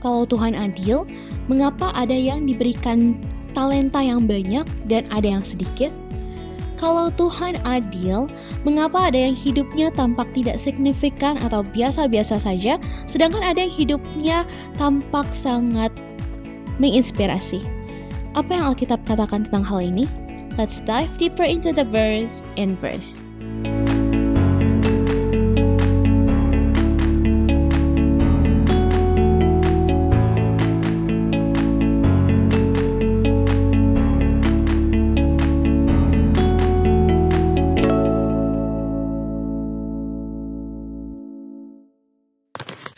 kalau Tuhan adil, mengapa ada yang diberikan talenta yang banyak dan ada yang sedikit? Kalau Tuhan adil, mengapa ada yang hidupnya tampak tidak signifikan atau biasa-biasa saja, sedangkan ada yang hidupnya tampak sangat menginspirasi? Apa yang Alkitab katakan tentang hal ini? Let's dive deeper into the verse in verse.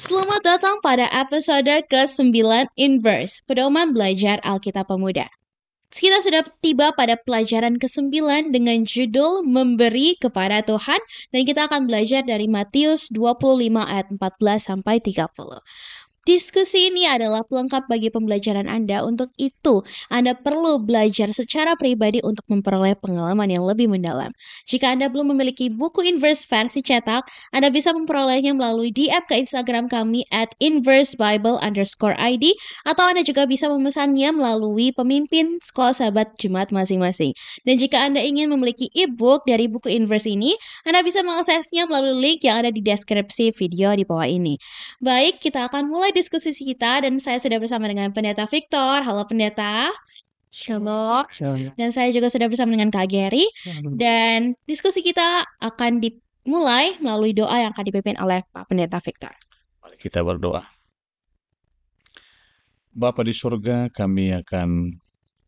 Selamat datang pada episode ke-9 Inverse, Pedoman Belajar Alkitab Pemuda. Kita sudah tiba pada pelajaran ke-9 dengan judul Memberi kepada Tuhan, dan kita akan belajar dari Matius 25 ayat 14-30. Diskusi ini adalah pelengkap bagi pembelajaran Anda. Untuk itu, Anda perlu belajar secara pribadi untuk memperoleh pengalaman yang lebih mendalam. Jika Anda belum memiliki buku Inverse versi cetak, Anda bisa memperolehnya melalui DM ke Instagram kami @inversebible_id, atau Anda juga bisa memesannya melalui pemimpin Sekolah Sahabat Jemaat masing-masing. Dan jika Anda ingin memiliki e-book dari buku Inverse ini, Anda bisa mengaksesnya melalui link yang ada di deskripsi video di bawah ini. Baik, kita akan mulai diskusi kita, dan saya sudah bersama dengan Pendeta Victor. Halo Pendeta. Shalom. Dan saya juga sudah bersama dengan Kak Gary. Dan diskusi kita akan dimulai melalui doa yang akan dipimpin oleh Pak Pendeta Victor. Mari kita berdoa. Bapa di surga, kami akan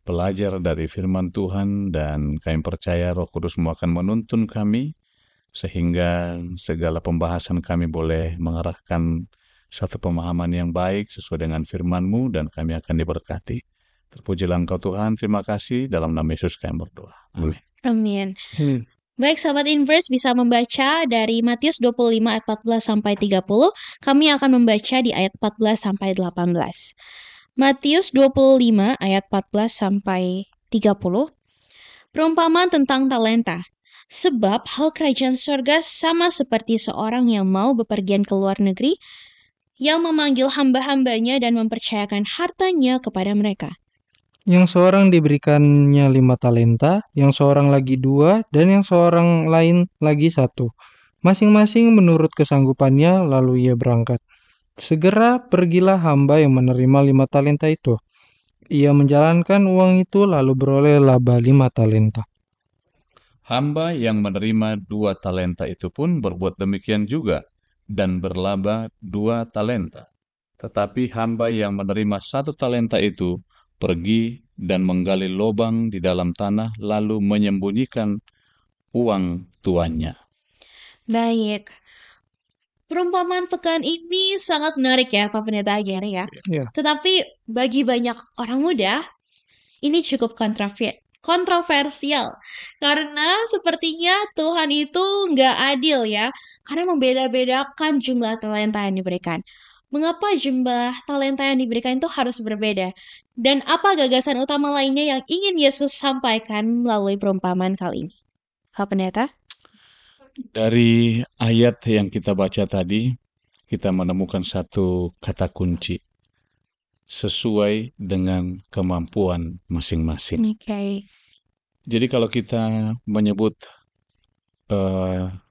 belajar dari firman Tuhan, dan kami percaya Roh Kudus-Mu akan menuntun kami, sehingga segala pembahasan kami boleh mengarahkan satu pemahaman yang baik sesuai dengan firman-Mu, dan kami akan diberkati. Terpujilah Engkau Tuhan, terima kasih, dalam nama Yesus kami berdoa. Amin. Amin. Baik, sahabat Inverse bisa membaca dari Matius 25 ayat 14-30. Kami akan membaca di ayat 14-18. Matius 25 ayat 14-30. Perumpamaan tentang talenta. Sebab hal kerajaan surga sama seperti seorang yang mau bepergian ke luar negeri, yang memanggil hamba-hambanya dan mempercayakan hartanya kepada mereka. Yang seorang diberikannya 5 talenta, yang seorang lagi 2, dan yang seorang lain lagi 1. Masing-masing menurut kesanggupannya, lalu ia berangkat. Segera pergilah hamba yang menerima 5 talenta itu. Ia menjalankan uang itu, lalu beroleh laba 5 talenta. Hamba yang menerima 2 talenta itu pun berbuat demikian juga, dan berlaba 2 talenta. Tetapi hamba yang menerima 1 talenta itu pergi dan menggali lubang di dalam tanah, lalu menyembunyikan uang tuannya. Baik. Perumpamaan pekan ini sangat menarik ya, Pak Pendeta Gary ya. Ya. Tetapi bagi banyak orang muda, ini cukup kontroversial. Karena sepertinya Tuhan itu nggak adil ya, karena membeda-bedakan jumlah talenta yang diberikan. Mengapa jumlah talenta yang diberikan itu harus berbeda? Dan apa gagasan utama lainnya yang ingin Yesus sampaikan melalui perumpamaan kali ini? Pak Pendeta? Dari ayat yang kita baca tadi, kita menemukan satu kata kunci, sesuai dengan kemampuan masing-masing. Okay. Jadi kalau kita menyebut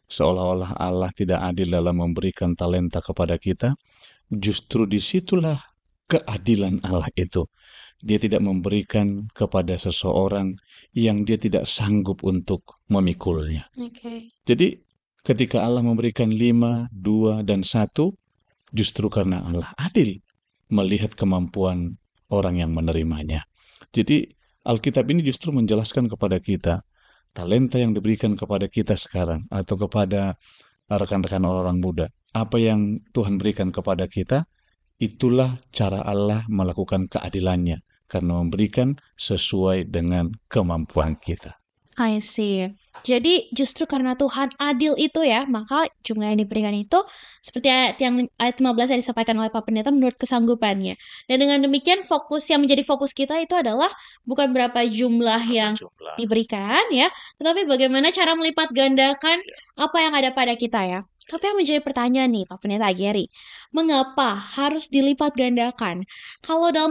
seolah-olah Allah tidak adil dalam memberikan talenta kepada kita, justru disitulah keadilan Allah itu. Dia tidak memberikan kepada seseorang yang dia tidak sanggup untuk memikulnya. Okay. Jadi ketika Allah memberikan 5, 2, dan 1, justru karena Allah adil melihat kemampuan orang yang menerimanya. Jadi Alkitab ini justru menjelaskan kepada kita talenta yang diberikan kepada kita sekarang, atau kepada rekan-rekan orang muda. Apa yang Tuhan berikan kepada kita, itulah cara Allah melakukan keadilannya, karena memberikan sesuai dengan kemampuan kita. I see. Jadi justru karena Tuhan adil itu ya, maka jumlah yang diberikan itu seperti ayat 15 yang disampaikan oleh Pak Pendeta menurut kesanggupannya. Dan dengan demikian yang menjadi fokus kita itu adalah bukan berapa jumlah yang Jumlah. diberikan ya, tetapi bagaimana cara melipat gandakan apa yang ada pada kita ya. Tapi yang menjadi pertanyaan nih Pak Pendeta Gary, mengapa harus dilipat gandakan? Kalau dalam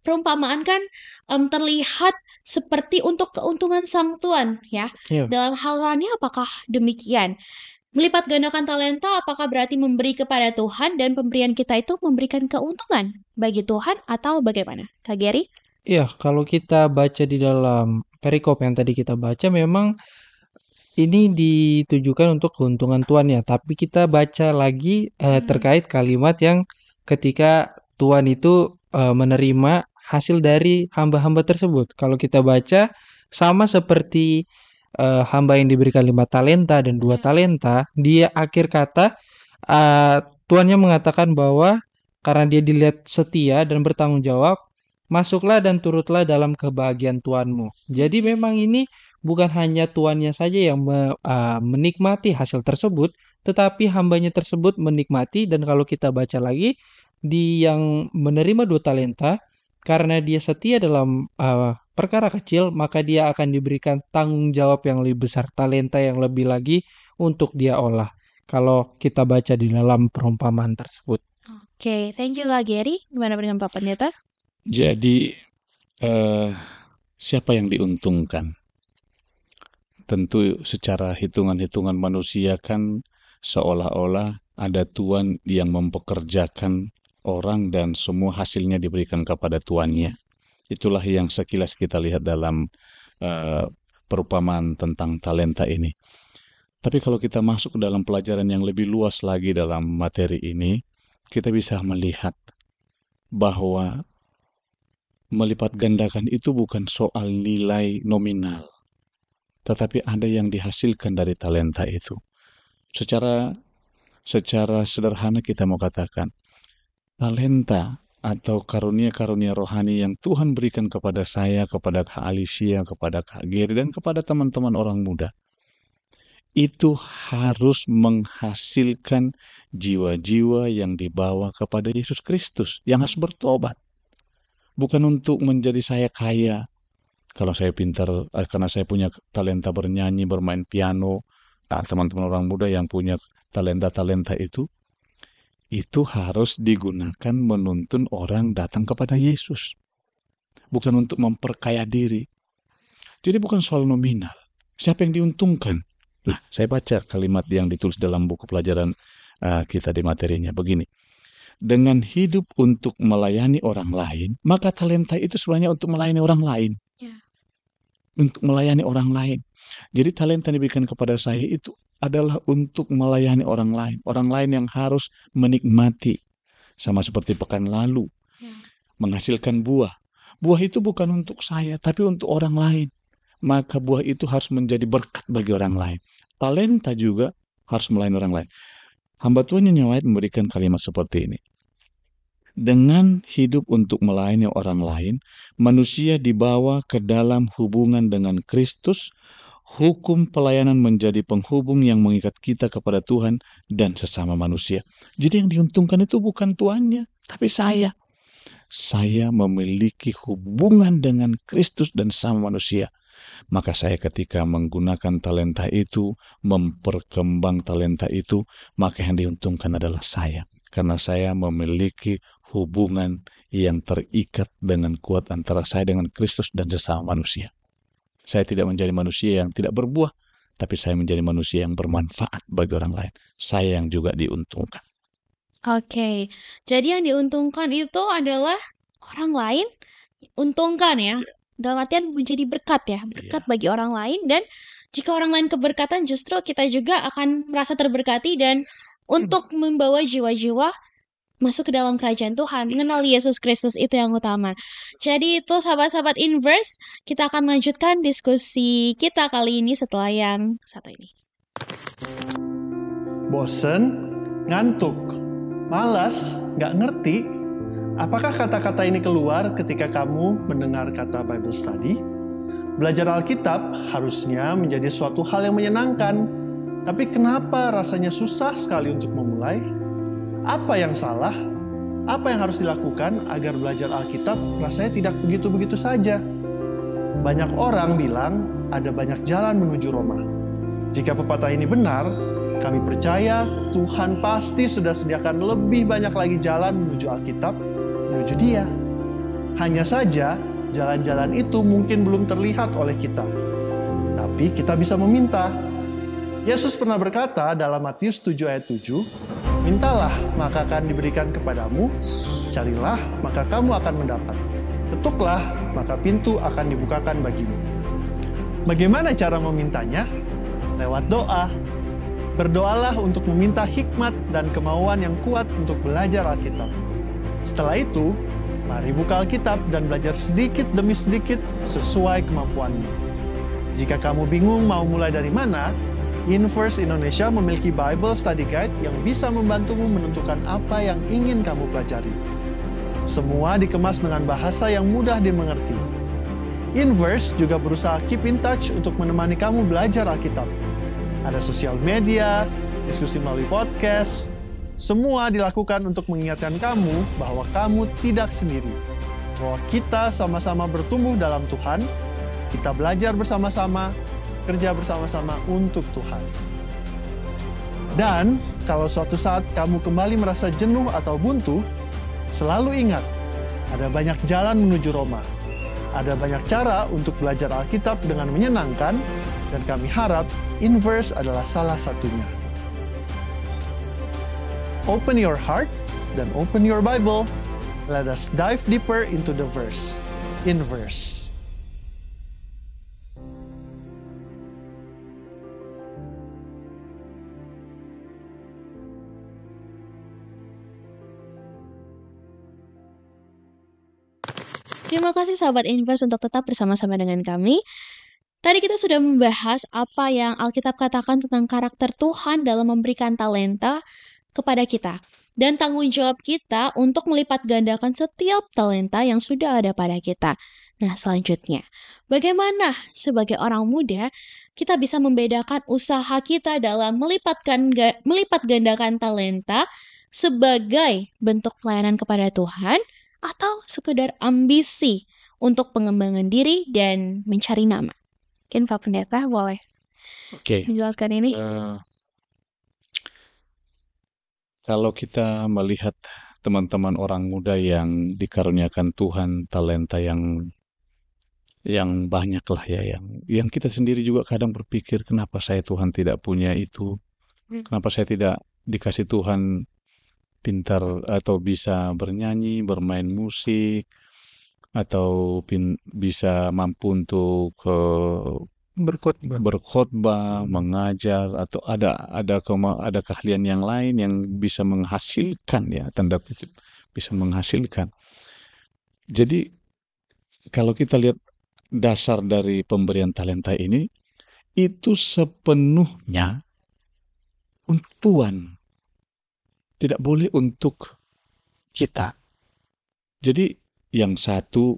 perumpamaan kan terlihat seperti untuk keuntungan sang tuan ya. Iya. Dalam hal lainnya apakah demikian? Melipat gandakan talenta apakah berarti memberi kepada Tuhan dan pemberian kita itu memberikan keuntungan bagi Tuhan atau bagaimana? Kak Gary? Iya, kalau kita baca di dalam perikop yang tadi kita baca, memang ini ditujukan untuk keuntungan Tuhan ya. Tapi kita baca lagi terkait kalimat yang ketika Tuhan itu menerima hasil dari hamba-hamba tersebut. Kalau kita baca sama seperti hamba yang diberikan 5 talenta dan 2 talenta, dia akhir kata tuannya mengatakan bahwa karena dia dilihat setia dan bertanggung jawab, masuklah dan turutlah dalam kebahagiaan Tuanmu. Jadi memang ini bukan hanya tuannya saja yang menikmati hasil tersebut, tetapi hambanya tersebut menikmati. Dan kalau kita baca lagi, di yang menerima 2 talenta, karena dia setia dalam perkara kecil, maka dia akan diberikan tanggung jawab yang lebih besar, talenta yang lebih lagi untuk dia olah. Kalau kita baca di dalam perumpamaan tersebut. Oke, thank you Kak Gary. Gimana dengan Pak Pendeta? Jadi siapa yang diuntungkan? Tentu secara hitungan-hitungan manusia kan seolah-olah ada tuan yang mempekerjakan orang dan semua hasilnya diberikan kepada tuannya. Itulah yang sekilas kita lihat dalam perumpamaan tentang talenta ini. Tapi kalau kita masuk ke dalam pelajaran yang lebih luas lagi dalam materi ini, kita bisa melihat bahwa melipat gandakan itu bukan soal nilai nominal, tetapi ada yang dihasilkan dari talenta itu. Secara sederhana kita mau katakan, talenta atau karunia-karunia rohani yang Tuhan berikan kepada saya, kepada Kak Alicia, kepada Kak Gary, dan kepada teman-teman orang muda, itu harus menghasilkan jiwa-jiwa yang dibawa kepada Yesus Kristus, yang harus bertobat. Bukan untuk menjadi saya kaya. Kalau saya pintar, karena saya punya talenta bernyanyi, bermain piano, teman-teman orang muda yang punya talenta-talenta itu harus digunakan menuntun orang datang kepada Yesus. Bukan untuk memperkaya diri. Jadi bukan soal nominal. Siapa yang diuntungkan? Nah, saya baca kalimat yang ditulis dalam buku pelajaran kita di materinya begini. Dengan hidup untuk melayani orang lain, maka talenta itu sebenarnya untuk melayani orang lain. Untuk melayani orang lain. Jadi talenta yang diberikan kepada saya itu adalah untuk melayani orang lain. Orang lain yang harus menikmati. Sama seperti pekan lalu. Menghasilkan buah. Buah itu bukan untuk saya, tapi untuk orang lain. Maka buah itu harus menjadi berkat bagi orang lain. Talenta juga harus melayani orang lain. Hamba Tuhan Nyonya White memberikan kalimat seperti ini. Dengan hidup untuk melayani orang lain, manusia dibawa ke dalam hubungan dengan Kristus. Hukum pelayanan menjadi penghubung yang mengikat kita kepada Tuhan dan sesama manusia. Jadi yang diuntungkan itu bukan tuannya, tapi saya. Saya memiliki hubungan dengan Kristus dan sesama manusia. Maka saya ketika menggunakan talenta itu, memperkembang talenta itu, maka yang diuntungkan adalah saya. Karena saya memiliki hubungan yang terikat dengan kuat antara saya dengan Kristus dan sesama manusia. Saya tidak menjadi manusia yang tidak berbuah, tapi saya menjadi manusia yang bermanfaat bagi orang lain. Saya yang juga diuntungkan. Oke, jadi yang diuntungkan itu adalah orang lain, untungkan ya. Dalam artian menjadi berkat ya, berkat bagi orang lain. Dan jika orang lain keberkatan, justru kita juga akan merasa terberkati dan untuk membawa jiwa-jiwa masuk ke dalam kerajaan Tuhan, mengenal Yesus Kristus itu yang utama. Jadi itu sahabat-sahabat Inverse, kita akan lanjutkan diskusi kita kali ini setelah yang satu ini. Bosen, ngantuk, malas, nggak ngerti. Apakah kata-kata ini keluar ketika kamu mendengar kata Bible Study? Belajar Alkitab harusnya menjadi suatu hal yang menyenangkan. Tapi kenapa rasanya susah sekali untuk memulai? Apa yang salah? Apa yang harus dilakukan agar belajar Alkitab rasanya tidak begitu-begitu saja? Banyak orang bilang ada banyak jalan menuju Roma. Jika pepatah ini benar, kami percaya Tuhan pasti sudah sediakan lebih banyak lagi jalan menuju Alkitab, menuju Dia. Hanya saja, jalan-jalan itu mungkin belum terlihat oleh kita. Tapi kita bisa meminta. Yesus pernah berkata dalam Matius 7 ayat 7, "Mintalah, maka akan diberikan kepadamu. Carilah, maka kamu akan mendapat. Ketuklah, maka pintu akan dibukakan bagimu." Bagaimana cara memintanya? Lewat doa. Berdoalah untuk meminta hikmat dan kemauan yang kuat untuk belajar Alkitab. Setelah itu, mari buka Alkitab dan belajar sedikit demi sedikit sesuai kemampuanmu. Jika kamu bingung mau mulai dari mana, Inverse Indonesia memiliki Bible Study Guide yang bisa membantumu menentukan apa yang ingin kamu pelajari. Semua dikemas dengan bahasa yang mudah dimengerti. Inverse juga berusaha keep in touch untuk menemani kamu belajar Alkitab. Ada sosial media, diskusi melalui podcast. Semua dilakukan untuk mengingatkan kamu bahwa kamu tidak sendiri. Bahwa kita sama-sama bertumbuh dalam Tuhan, kita belajar bersama-sama, kerja bersama-sama untuk Tuhan. Dan kalau suatu saat kamu kembali merasa jenuh atau buntu, selalu ingat, ada banyak jalan menuju Roma. Ada banyak cara untuk belajar Alkitab dengan menyenangkan, dan kami harap Inverse adalah salah satunya. Open your heart dan open your Bible. Let us dive deeper into the verse. Inverse. Terima kasih sahabat Inverse untuk tetap bersama-sama dengan kami. Tadi kita sudah membahas apa yang Alkitab katakan tentang karakter Tuhan dalam memberikan talenta kepada kita. Dan tanggung jawab kita untuk melipat gandakan setiap talenta yang sudah ada pada kita. Nah, selanjutnya, bagaimana sebagai orang muda kita bisa membedakan usaha kita dalam melipat gandakan talenta sebagai bentuk pelayanan kepada Tuhan atau sekedar ambisi untuk pengembangan diri dan mencari nama? Mungkin Pak Pendeta boleh menjelaskan ini. Kalau kita melihat teman-teman orang muda yang dikaruniakan Tuhan talenta yang banyak lah ya, yang kita sendiri juga kadang berpikir, kenapa saya Tuhan tidak punya itu, kenapa saya tidak dikasih Tuhan pintar atau bisa bernyanyi, bermain musik, atau bisa mampu untuk berkhotbah, mengajar, atau ada keahlian yang lain yang bisa menghasilkan, ya, tanda kutip bisa menghasilkan. Jadi kalau kita lihat dasar dari pemberian talenta ini, itu sepenuhnya untuk Tuhan. Tidak boleh untuk kita. Jadi yang satu,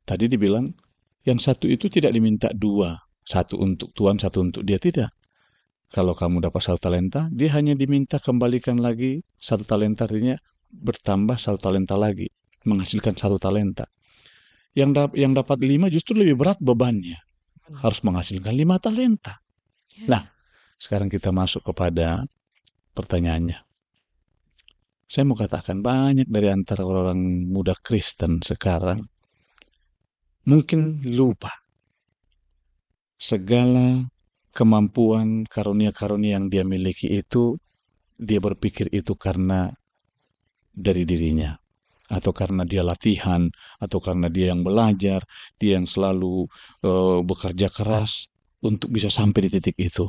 tadi dibilang, yang satu itu tidak diminta dua. Satu untuk Tuhan, satu untuk dia, tidak. Kalau kamu dapat satu talenta, dia hanya diminta kembalikan lagi satu talenta, artinya bertambah satu talenta lagi, menghasilkan satu talenta. Yang dapat 5 justru lebih berat bebannya. Harus menghasilkan 5 talenta. Nah, sekarang kita masuk kepada pertanyaannya. Saya mau katakan banyak dari antara orang muda Kristen sekarang mungkin lupa segala kemampuan, karunia-karunia yang dia miliki itu, dia berpikir itu karena dari dirinya, atau karena dia latihan, atau karena dia yang belajar, dia yang selalu bekerja keras untuk bisa sampai di titik itu.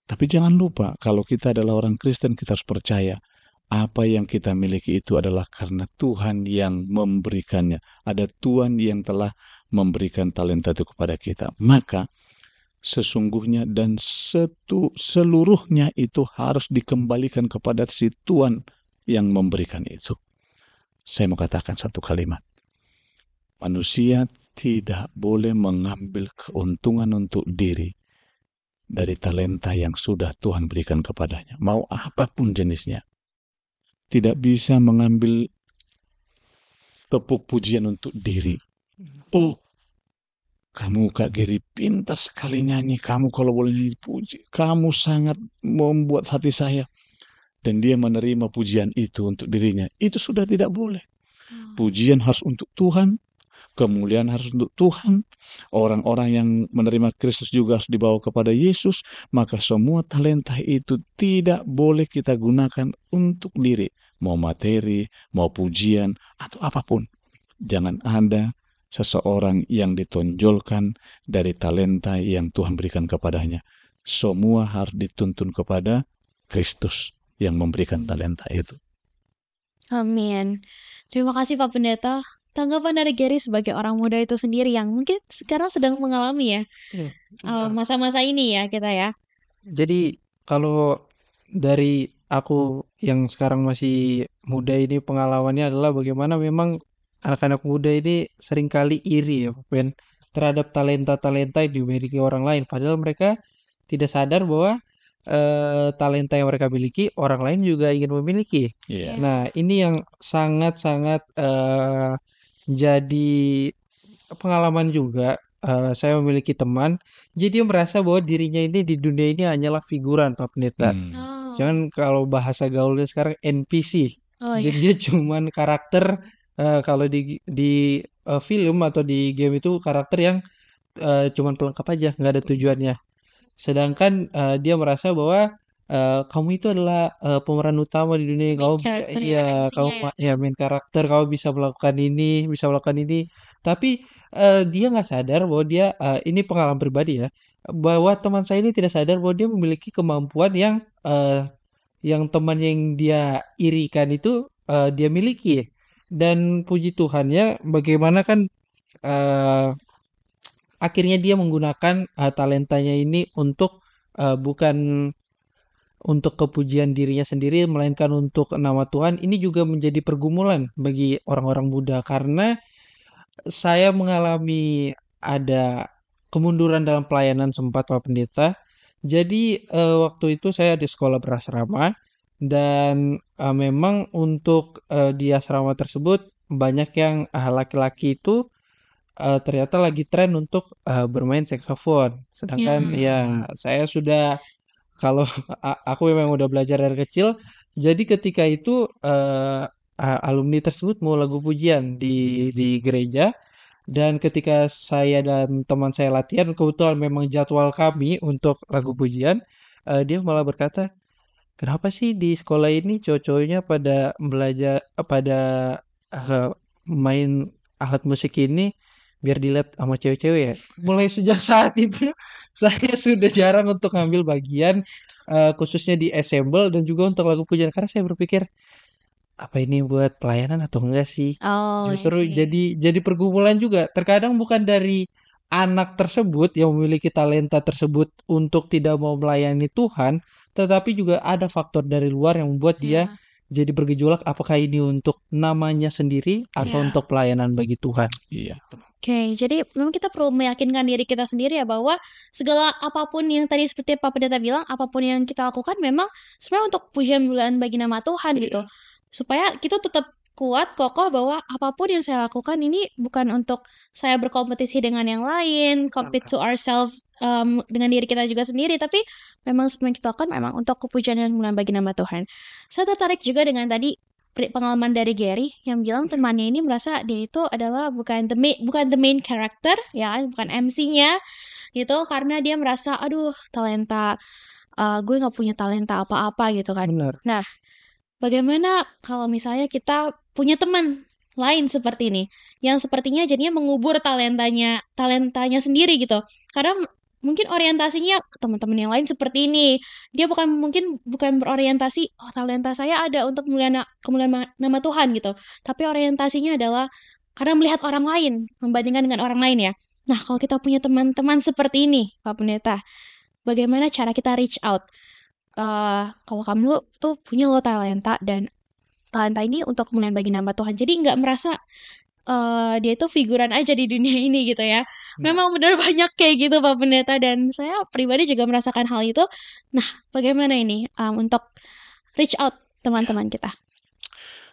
Tapi jangan lupa, kalau kita adalah orang Kristen, kita harus percaya apa yang kita miliki itu adalah karena Tuhan yang memberikannya. Ada Tuhan yang telah memberikan talenta itu kepada kita. Maka sesungguhnya dan seluruhnya itu harus dikembalikan kepada si Tuhan yang memberikan itu. Saya mau katakan satu kalimat. Manusia tidak boleh mengambil keuntungan untuk diri dari talenta yang sudah Tuhan berikan kepadanya, mau apapun jenisnya. Tidak bisa mengambil tepuk pujian untuk diri. Oh, kamu Kak Geri pintar sekali nyanyi, kamu kalau boleh nyanyi puji, kamu sangat membuat hati saya. Dan dia menerima pujian itu untuk dirinya. Itu sudah tidak boleh. Pujian harus untuk Tuhan, kemuliaan harus untuk Tuhan. Orang-orang yang menerima Kristus juga harus dibawa kepada Yesus. Maka semua talenta itu tidak boleh kita gunakan untuk diri. Mau materi, mau pujian, atau apapun. Jangan ada seseorang yang ditonjolkan dari talenta yang Tuhan berikan kepadanya. Semua harus dituntun kepada Kristus yang memberikan talenta itu. Amin. Terima kasih Pak Pendeta. Tanggapan dari Gary sebagai orang muda itu sendiri yang mungkin sekarang sedang mengalami ya masa-masa ini ya kita ya. Jadi kalau dari aku yang sekarang masih muda ini, pengalamannya adalah bagaimana memang anak-anak muda ini seringkali iri ya, Ben, terhadap talenta-talenta yang dimiliki orang lain. Padahal mereka tidak sadar bahwa talenta yang mereka miliki orang lain juga ingin memiliki. Iya. Nah, ini yang sangat-sangat jadi pengalaman juga. Saya memiliki teman, jadi dia merasa bahwa dirinya ini di dunia ini hanyalah figuran, Pak Pendeta. Oh. Jangan kalau bahasa gaulnya sekarang NPC. Oh Jadi iya. dia cuman karakter, kalau di film atau di game itu karakter yang cuman pelengkap aja, nggak ada tujuannya. Sedangkan dia merasa bahwa kamu itu adalah pemeran utama di dunia. Main Kamu bisa, character ya, iya, kamu MC-nya ya. ya main karakter, kamu bisa melakukan ini, bisa melakukan ini. Tapi dia nggak sadar bahwa dia, ini pengalaman pribadi ya, bahwa teman saya ini tidak sadar bahwa dia memiliki kemampuan yang teman yang dia irikan itu dia miliki. Dan puji Tuhannya, bagaimana kan akhirnya dia menggunakan talentanya ini untuk bukan untuk kepujian dirinya sendiri, melainkan untuk nama Tuhan. Ini juga menjadi pergumulan bagi orang-orang muda, karena saya mengalami ada kemunduran dalam pelayanan sempat, Pak Pendeta. Jadi waktu itu saya di sekolah berasrama, dan memang untuk di asrama tersebut banyak yang laki-laki itu ternyata lagi tren untuk bermain saksofon. Sedangkan ya saya sudah, kalau aku memang udah belajar dari kecil. Jadi ketika itu alumni tersebut mau lagu pujian di gereja, dan ketika saya dan teman saya latihan, kebetulan memang jadwal kami untuk lagu pujian, dia malah berkata, kenapa sih di sekolah ini cowok-cowoknya pada belajar pada main alat musik ini biar dilihat sama cewek-cewek ya. Mulai sejak saat itu saya sudah jarang untuk ngambil bagian khususnya di assemble dan juga untuk lagu pujian, karena saya berpikir apa ini buat pelayanan atau enggak sih. Oh, Justru I see. jadi pergumulan juga. Terkadang bukan dari anak tersebut yang memiliki talenta tersebut untuk tidak mau melayani Tuhan, tetapi juga ada faktor dari luar yang membuat dia Ya. jadi bergejolak, apakah ini untuk namanya sendiri atau Ya. untuk pelayanan bagi Tuhan. Iya. Oke, jadi memang kita perlu meyakinkan diri kita sendiri ya bahwa segala apapun yang tadi seperti Pak Pendeta bilang, apapun yang kita lakukan memang sebenarnya untuk pujian bulan bagi nama Tuhan gitu. Supaya kita tetap kuat, kokoh bahwa apapun yang saya lakukan ini bukan untuk saya berkompetisi dengan yang lain, compete to ourselves dengan diri kita juga sendiri, tapi memang semua yang kita lakukan memang untuk kepujian dan kemuliaan bagi nama Tuhan. Saya tertarik juga dengan tadi pengalaman dari Gary yang bilang temannya ini merasa dia itu adalah bukan the main character ya, bukan MC-nya gitu, karena dia merasa aduh talenta gue nggak punya talenta apa-apa gitu kan. Benar. Nah, bagaimana kalau misalnya kita punya teman lain seperti ini yang sepertinya jadinya mengubur talentanya sendiri gitu, karena mungkin orientasinya teman-teman yang lain seperti ini. Dia mungkin bukan berorientasi, oh talenta saya ada untuk kemuliaan nama Tuhan gitu. Tapi orientasinya adalah karena melihat orang lain, membandingkan dengan orang lain ya. Nah, kalau kita punya teman-teman seperti ini, Pak Pendeta, bagaimana cara kita reach out? Kalau kamu tuh punya lo talenta dan talenta ini untuk kemuliaan bagi nama Tuhan. Jadi nggak merasa dia itu figuran aja di dunia ini gitu ya. Memang benar banyak kayak gitu Pak Pendeta, dan saya pribadi juga merasakan hal itu. Nah, bagaimana ini untuk reach out teman-teman kita?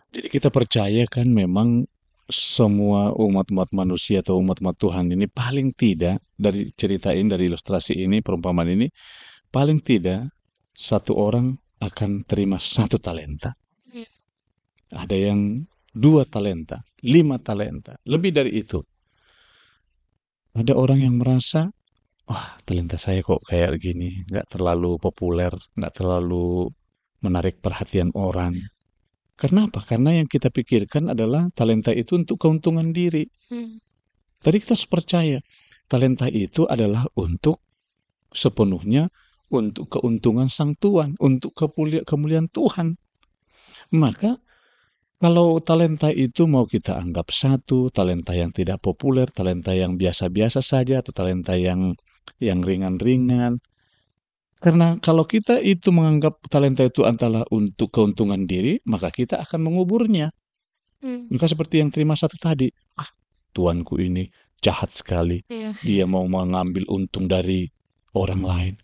Jadi kita percaya kan memang semua umat-umat manusia atau umat-umat Tuhan ini paling tidak, dari cerita ini, dari ilustrasi ini, perumpamaan ini, paling tidak satu orang akan terima 1 talenta. Ada yang 2 talenta, 5 talenta, lebih dari itu. Ada orang yang merasa, wah talenta saya kok kayak gini, nggak terlalu populer, nggak terlalu menarik perhatian orang. Kenapa? Karena yang kita pikirkan adalah talenta itu untuk keuntungan diri. Tadi kita harus percaya, talenta itu adalah untuk sepenuhnya untuk keuntungan Sang Tuhan, untuk kemuliaan Tuhan. Maka kalau talenta itu mau kita anggap 1, talenta yang tidak populer, talenta yang biasa-biasa saja, atau talenta yang ringan-ringan. Karena kalau kita itu menganggap talenta itu adalah untuk keuntungan diri, maka kita akan menguburnya. Maka seperti yang terima 1 tadi, tuanku ini jahat sekali, dia mau mengambil untung dari orang lain.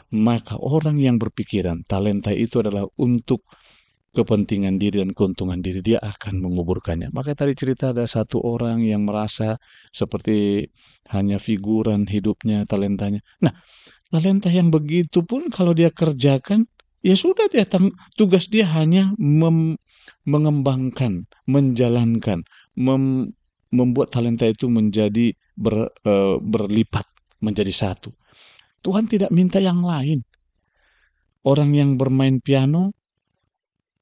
Maka orang yang berpikiran talenta itu adalah untuk kepentingan diri dan keuntungan diri, dia akan menguburkannya. Maka tadi cerita ada 1 orang yang merasa seperti hanya figuran hidupnya, talentanya. Nah, talenta yang begitu pun kalau dia kerjakan, ya sudah, dia tugas dia hanya mengembangkan, menjalankan, membuat talenta itu menjadi berlipat menjadi 1. Tuhan tidak minta yang lain. Orang yang bermain piano,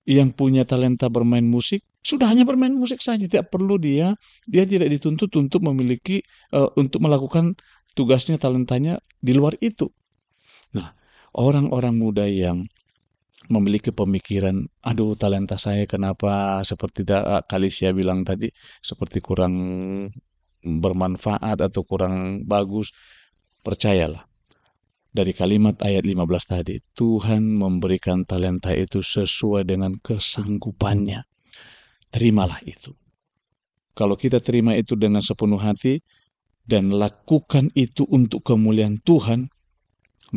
yang punya talenta bermain musik, sudah hanya bermain musik saja, tidak perlu dia tidak dituntut untuk memiliki untuk melakukan tugasnya, talentanya di luar itu. Nah, orang-orang muda yang memiliki pemikiran, aduh talenta saya kenapa seperti Kalisia bilang tadi, seperti kurang bermanfaat atau kurang bagus, percayalah. Dari kalimat ayat 15 tadi, Tuhan memberikan talenta itu sesuai dengan kesanggupannya. Terimalah itu. Kalau kita terima itu dengan sepenuh hati dan lakukan itu untuk kemuliaan Tuhan,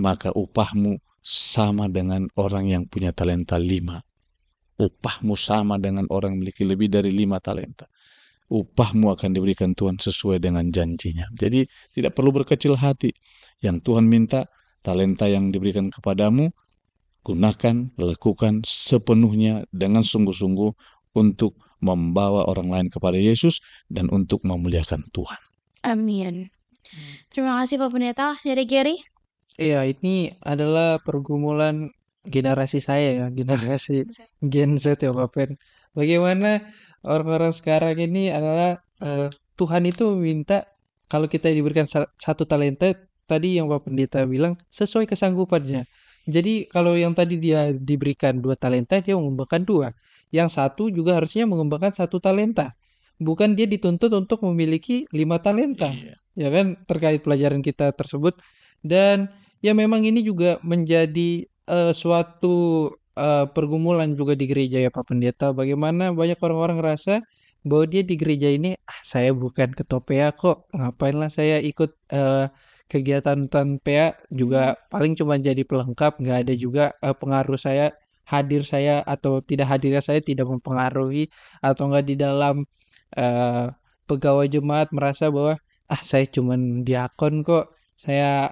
maka upahmu sama dengan orang yang punya talenta 5. Upahmu sama dengan orang memiliki lebih dari 5 talenta. Upahmu akan diberikan Tuhan sesuai dengan janjinya. Jadi tidak perlu berkecil hati. Yang Tuhan minta, talenta yang diberikan kepadamu, gunakan, lakukan sepenuhnya dengan sungguh-sungguh untuk membawa orang lain kepada Yesus dan untuk memuliakan Tuhan. Amin. Terima kasih Pak Pendeta. Dari Gary? Iya, ini adalah pergumulan generasi saya ya, generasi Gen Z ya Pak Pen. Bagaimana orang-orang sekarang ini adalah Tuhan itu minta kalau kita diberikan 1 talenta, tadi yang Pak Pendeta bilang sesuai kesanggupannya. Jadi kalau yang tadi dia diberikan 2 talenta, dia mengembangkan 2. Yang 1 juga harusnya mengembangkan 1 talenta. Bukan dia dituntut untuk memiliki 5 talenta. Ya kan, terkait pelajaran kita tersebut. Dan ya memang ini juga menjadi suatu pergumulan juga di gereja ya Pak Pendeta. Bagaimana banyak orang-orang ngerasa bahwa dia di gereja ini, saya bukan ketua PA kok, ngapainlah saya ikut kegiatan PA, juga paling cuma jadi pelengkap, nggak ada juga pengaruh saya, hadir saya atau tidak hadirnya saya tidak mempengaruhi, atau nggak di dalam pegawai jemaat merasa bahwa saya cuman diakon kok, saya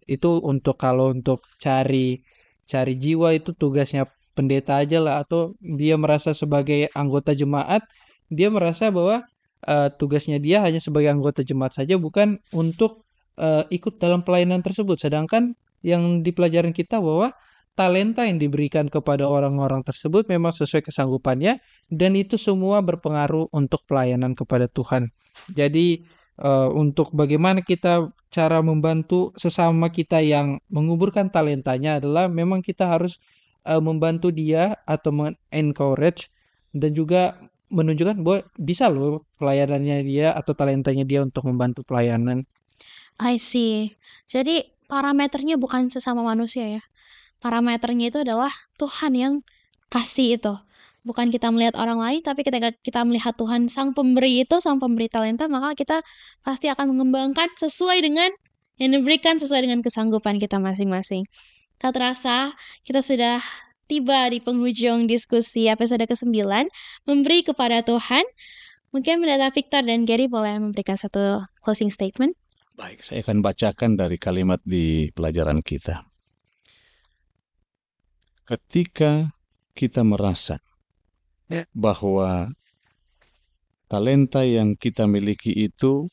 itu untuk kalau untuk cari jiwa itu tugasnya pendeta aja lah, atau dia merasa sebagai anggota jemaat, dia merasa bahwa tugasnya dia hanya sebagai anggota jemaat saja, bukan untuk ikut dalam pelayanan tersebut. Sedangkan yang di pelajaran kita bahwa talenta yang diberikan kepada orang-orang tersebut memang sesuai kesanggupannya, dan itu semua berpengaruh untuk pelayanan kepada Tuhan. Jadi untuk bagaimana kita cara membantu sesama kita yang menguburkan talentanya adalah memang kita harus membantu dia atau men-encourage dan juga menunjukkan bahwa bisa loh pelayanannya dia atau talentanya dia untuk membantu pelayanan. I see. Jadi parameternya bukan sesama manusia ya. Parameternya itu adalah Tuhan yang kasih itu. bukan kita melihat orang lain, tapi ketika kita melihat Tuhan sang pemberi itu, sang pemberi talenta, maka kita pasti akan mengembangkan sesuai dengan yang diberikan, sesuai dengan kesanggupan kita masing-masing. Tak terasa, kita sudah tiba di penghujung diskusi episode ke-9, memberi kepada Tuhan. Mungkin Pendeta Victor dan Gary boleh memberikan satu closing statement. Baik, saya akan bacakan dari kalimat di pelajaran kita. Ketika kita merasa bahwa talenta yang kita miliki itu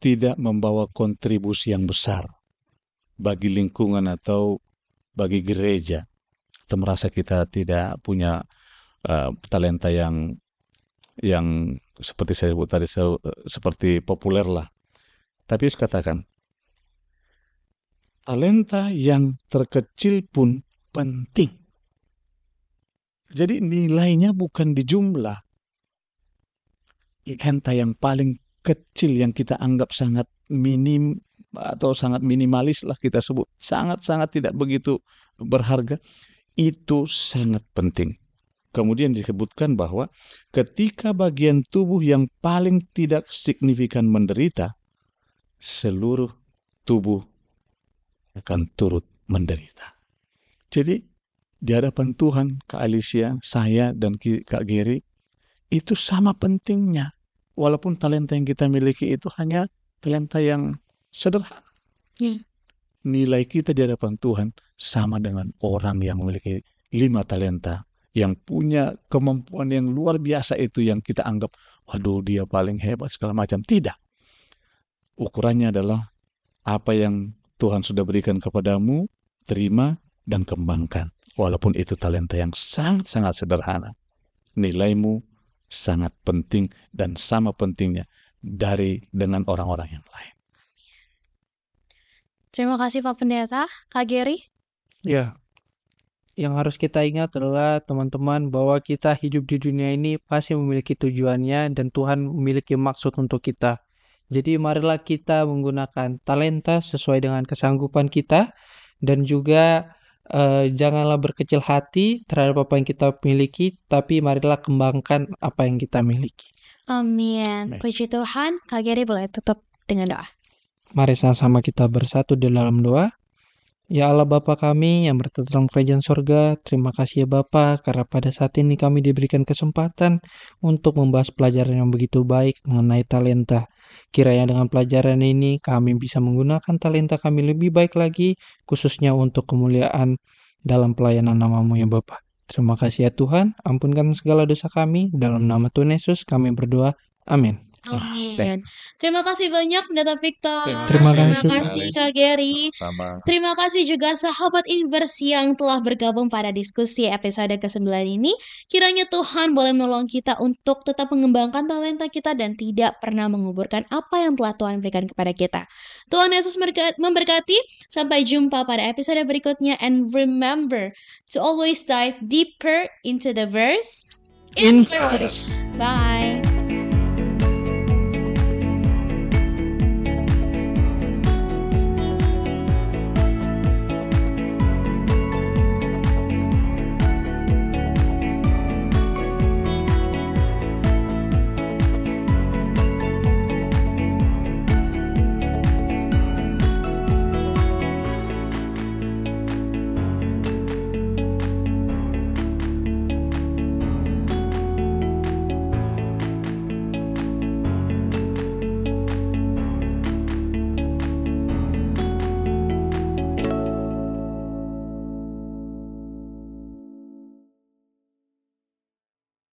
tidak membawa kontribusi yang besar bagi lingkungan atau bagi gereja, kita merasa kita tidak punya talenta yang seperti saya sebut tadi, seperti populer lah. Tapi saya katakan, talenta yang terkecil pun penting. Jadi nilainya bukan di jumlah. Talenta yang paling kecil yang kita anggap sangat minim atau sangat minimalis lah kita sebut, sangat-sangat tidak begitu berharga, itu sangat penting. Kemudian disebutkan bahwa ketika bagian tubuh yang paling tidak signifikan menderita, seluruh tubuh akan turut menderita. Jadi di hadapan Tuhan, Kak Alicia, saya dan Kak Gary, itu sama pentingnya. Walaupun talenta yang kita miliki itu hanya talenta yang sederhana. Nilai kita di hadapan Tuhan sama dengan orang yang memiliki 5 talenta, yang punya kemampuan yang luar biasa itu, yang kita anggap, waduh dia paling hebat segala macam. Tidak. Ukurannya adalah apa yang Tuhan sudah berikan kepadamu, terima dan kembangkan. Walaupun itu talenta yang sangat-sangat sederhana. Nilaimu sangat penting dan sama pentingnya dengan orang-orang yang lain. Terima kasih Pak Pendeta. Kak Gary? Ya, yang harus kita ingat adalah teman-teman bahwa kita hidup di dunia ini pasti memiliki tujuannya dan Tuhan memiliki maksud untuk kita. Jadi marilah kita menggunakan talenta sesuai dengan kesanggupan kita, dan juga janganlah berkecil hati terhadap apa yang kita miliki, tapi marilah kembangkan apa yang kita miliki. Amin. Puji Tuhan. Kak Gary boleh tutup dengan doa. Mari sama-sama kita bersatu di dalam doa. Ya Allah Bapa kami yang berada dalam kerajaan sorga, terima kasih ya Bapa, karena pada saat ini kami diberikan kesempatan untuk membahas pelajaran yang begitu baik mengenai talenta. Kiranya dengan pelajaran ini kami bisa menggunakan talenta kami lebih baik lagi, khususnya untuk kemuliaan dalam pelayanan nama-Mu ya Bapa. Terima kasih ya Tuhan, ampunkan segala dosa kami, dalam nama Tuhan Yesus kami berdoa, amin. Amin. Terima kasih banyak Pendeta Victor. Terima kasih Kak Gary. Sama. Terima kasih juga sahabat Inversi yang telah bergabung pada diskusi episode ke-9 ini. Kiranya Tuhan boleh menolong kita untuk tetap mengembangkan talenta kita dan tidak pernah menguburkan apa yang telah Tuhan berikan kepada kita. Tuhan Yesus memberkati. Sampai jumpa pada episode berikutnya. And remember to always dive deeper into the verse in verse. Bye.